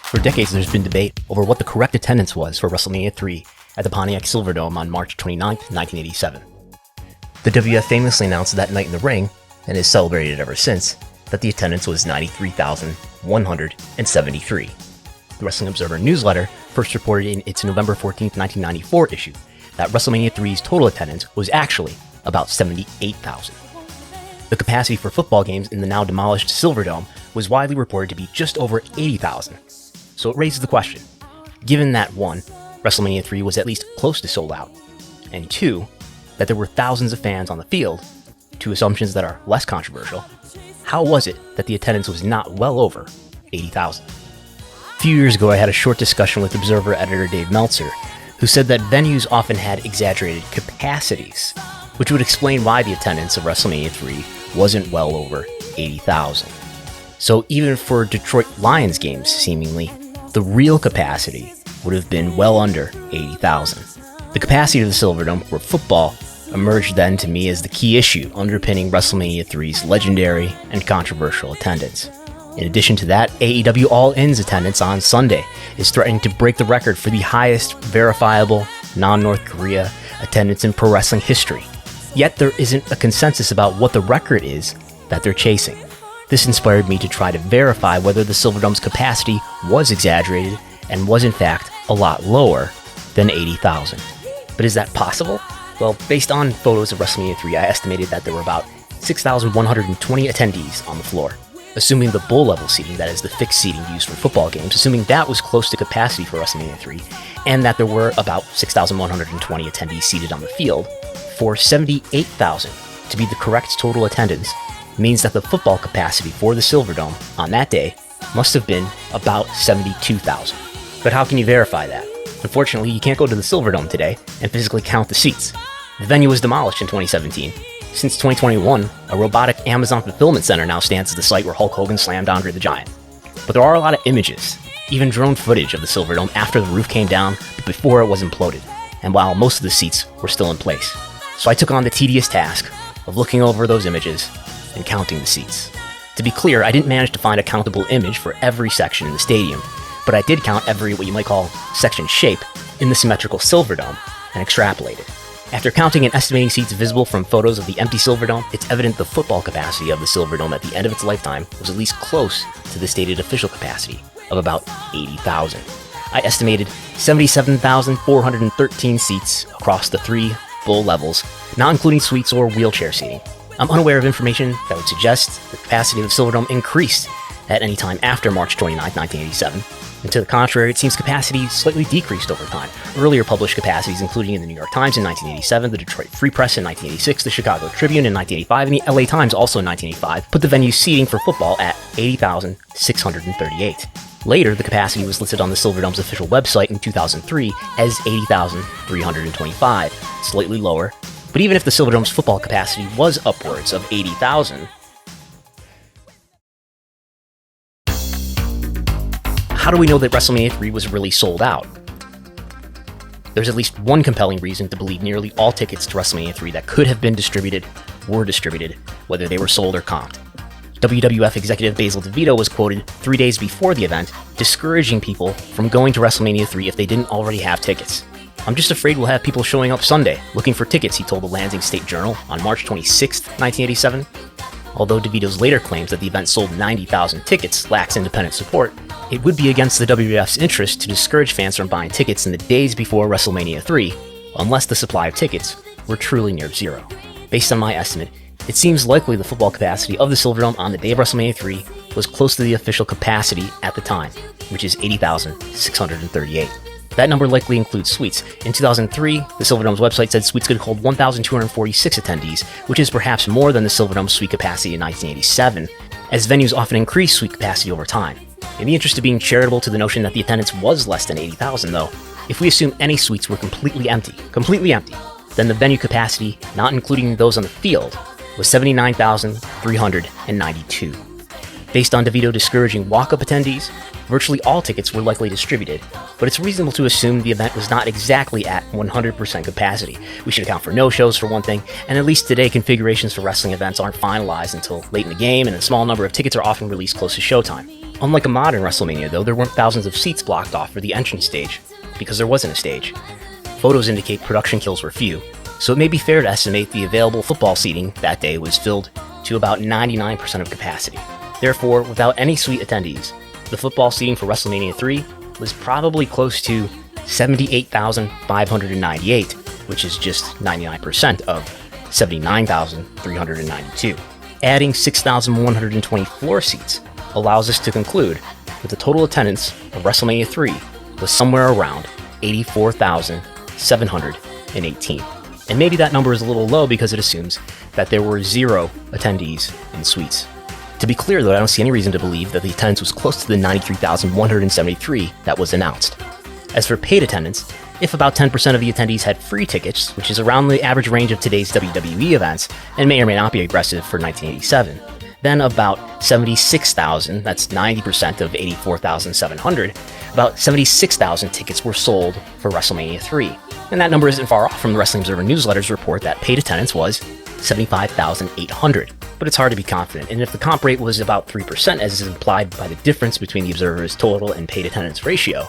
For decades, there's been debate over what the correct attendance was for Wrestlemania III at the Pontiac Silverdome on March 29, 1987. The WWF famously announced that night in the ring, and has celebrated ever since, that the attendance was 93,173. The Wrestling Observer newsletter first reported in its November 14, 1994 issue that Wrestlemania III's total attendance was actually about 78,000. The capacity for football games in the now demolished Silverdome was widely reported to be just over 80,000. So it raises the question, given that 1, Wrestlemania III was at least close to sold out, and 2, that there were thousands of fans on the field, 2 assumptions that are less controversial, how was it that the attendance was not well over 80,000? A few years ago, I had a short discussion with Observer editor Dave Meltzer, who said that venues often had exaggerated capacities, which would explain why the attendance of Wrestlemania III wasn't well over 80,000. So even for Detroit Lions games, seemingly, the real capacity would have been well under 80,000. The capacity of the Silverdome for football emerged then to me as the key issue underpinning WrestleMania III's legendary and controversial attendance. In addition to that, AEW All In's attendance on Sunday is threatening to break the record for the highest verifiable non-North Korea attendance in pro wrestling history. Yet there isn't a consensus about what the record is that they're chasing. This inspired me to try to verify whether the Silverdome's capacity was exaggerated and was in fact a lot lower than 80,000. But is that possible? Well, based on photos of WrestleMania III, I estimated that there were about 6,120 attendees on the floor. Assuming the bowl level seating, that is the fixed seating used for football games, assuming that was close to capacity for WrestleMania III, and that there were about 6,120 attendees seated on the field, for 78,000 to be the correct total attendance means that the football capacity for the Silverdome on that day must have been about 72,000. But how can you verify that? Unfortunately, you can't go to the Silverdome today and physically count the seats. The venue was demolished in 2017. Since 2021, a robotic Amazon fulfillment center now stands as the site where Hulk Hogan slammed Andre the Giant. But there are a lot of images, even drone footage of the Silverdome after the roof came down, but before it was imploded, and while most of the seats were still in place. So I took on the tedious task of looking over those images and counting the seats. To be clear, I didn't manage to find a countable image for every section in the stadium, but I did count every what you might call section shape in the symmetrical Silverdome and extrapolated. After counting and estimating seats visible from photos of the empty Silverdome, it's evident the football capacity of the Silverdome at the end of its lifetime was at least close to the stated official capacity of about 80,000. I estimated 77,413 seats across the 3 bowl levels, not including suites or wheelchair seating. I'm unaware of information that would suggest the capacity of the Silverdome increased at any time after March 29, 1987. And to the contrary, it seems capacity slightly decreased over time. Earlier published capacities, including in the New York Times in 1987, the Detroit Free Press in 1986, the Chicago Tribune in 1985, and the LA Times also in 1985, put the venue's seating for football at 80,638. Later, the capacity was listed on the Silverdome's official website in 2003 as 80,325, slightly lower. But even if the Silverdome's football capacity was upwards of 80,000, how do we know that WrestleMania III was really sold out? There's at least one compelling reason to believe nearly all tickets to WrestleMania III that could have been distributed were distributed, whether they were sold or comped. WWF executive Basil DeVito was quoted 3 days before the event, discouraging people from going to WrestleMania III if they didn't already have tickets. "I'm just afraid we'll have people showing up Sunday looking for tickets," he told the Lansing State Journal on March 26, 1987. Although DeVito's later claims that the event sold 90,000 tickets lacks independent support, it would be against the WWF's interest to discourage fans from buying tickets in the days before WrestleMania III, unless the supply of tickets were truly near zero. Based on my estimate, it seems likely the football capacity of the Silverdome on the day of WrestleMania III was close to the official capacity at the time, which is 80,638. That number likely includes suites. In 2003, the Silverdome's website said suites could hold 1,246 attendees, which is perhaps more than the Silverdome's suite capacity in 1987, as venues often increase suite capacity over time. In the interest of being charitable to the notion that the attendance was less than 80,000 though, if we assume any suites were completely empty, then the venue capacity, not including those on the field, was 79,392. Based on DeVito discouraging walk-up attendees, virtually all tickets were likely distributed, but it's reasonable to assume the event was not exactly at 100% capacity. We should account for no-shows for one thing, and at least today configurations for wrestling events aren't finalized until late in the game, and a small number of tickets are often released close to showtime. Unlike a modern WrestleMania, though, there weren't thousands of seats blocked off for the entrance stage, because there wasn't a stage. Photos indicate production kills were few, so it may be fair to estimate the available football seating that day was filled to about 99% of capacity. Therefore, without any suite attendees, the football seating for WrestleMania III was probably close to 78,598, which is just 99% of 79,392. Adding 6,120 floor seats allows us to conclude that the total attendance of WrestleMania III was somewhere around 84,718. And maybe that number is a little low because it assumes that there were 0 attendees in suites. To be clear though, I don't see any reason to believe that the attendance was close to the 93,173 that was announced. As for paid attendance, if about 10% of the attendees had free tickets, which is around the average range of today's WWE events and may or may not be aggressive for 1987, then about 76,000, that's 90% of 84,700, about 76,000 tickets were sold for WrestleMania III. And that number isn't far off from the Wrestling Observer newsletter's report that paid attendance was 75,800. But it's hard to be confident, and if the comp rate was about 3%, as is implied by the difference between the Observer's total and paid attendance ratio,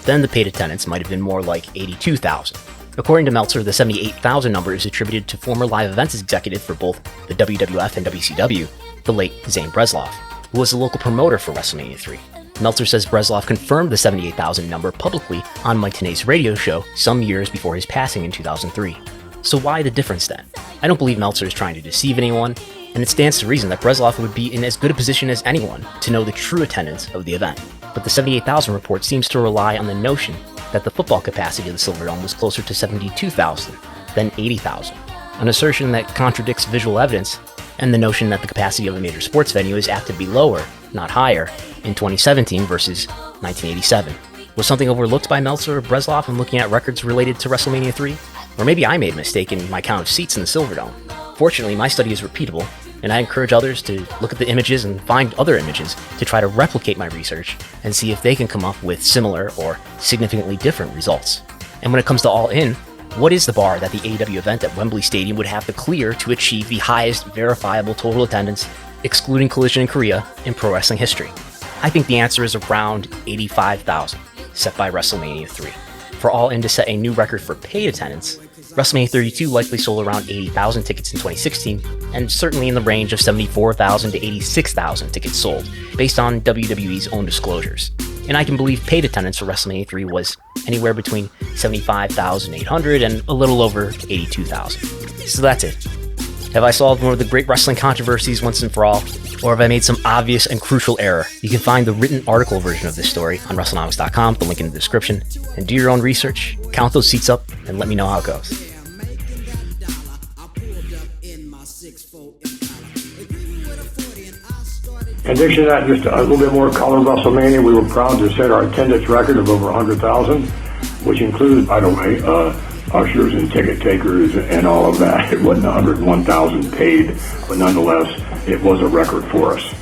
then the paid attendance might have been more like 82,000. According to Meltzer, the 78,000 number is attributed to former live events executive for both the WWF and WCW, the late Zane Breslov, who was the local promoter for WrestleMania III. Meltzer says Breslov confirmed the 78,000 number publicly on Mike Tenay's radio show some years before his passing in 2003. So why the difference then? I don't believe Meltzer is trying to deceive anyone, and it stands to reason that Breslov would be in as good a position as anyone to know the true attendance of the event. But the 78,000 report seems to rely on the notion that the football capacity of the Silverdome was closer to 72,000 than 80,000, an assertion that contradicts visual evidence and the notion that the capacity of a major sports venue is apt to be lower, not higher, in 2017 versus 1987. Was something overlooked by Meltzer or Breslov in looking at records related to WrestleMania III? Or maybe I made a mistake in my count of seats in the Silverdome. Fortunately, my study is repeatable, and I encourage others to look at the images and find other images to try to replicate my research and see if they can come up with similar or significantly different results. And when it comes to all in, what is the bar that the AEW event at Wembley Stadium would have to clear to achieve the highest verifiable total attendance, excluding Collision in Korea, in pro wrestling history? I think the answer is around 85,000, set by WrestleMania III. For All In to set a new record for paid attendance, WrestleMania 32 likely sold around 80,000 tickets in 2016, and certainly in the range of 74,000 to 86,000 tickets sold, based on WWE's own disclosures. And I can believe paid attendance for WrestleMania 3 was anywhere between 75,800 and a little over 82,000. So that's it. Have I solved one of the great wrestling controversies once and for all? Or have I made some obvious and crucial error? You can find the written article version of this story on Wrestlenomics.com, the link in the description, and do your own research, count those seats up, and let me know how it goes. In addition to that, just a little bit more color of WrestleMania, we were proud to set our attendance record of over 100,000, which includes, by the way, ushers and ticket takers and all of that. It wasn't 101,000 paid, but nonetheless, it was a record for us.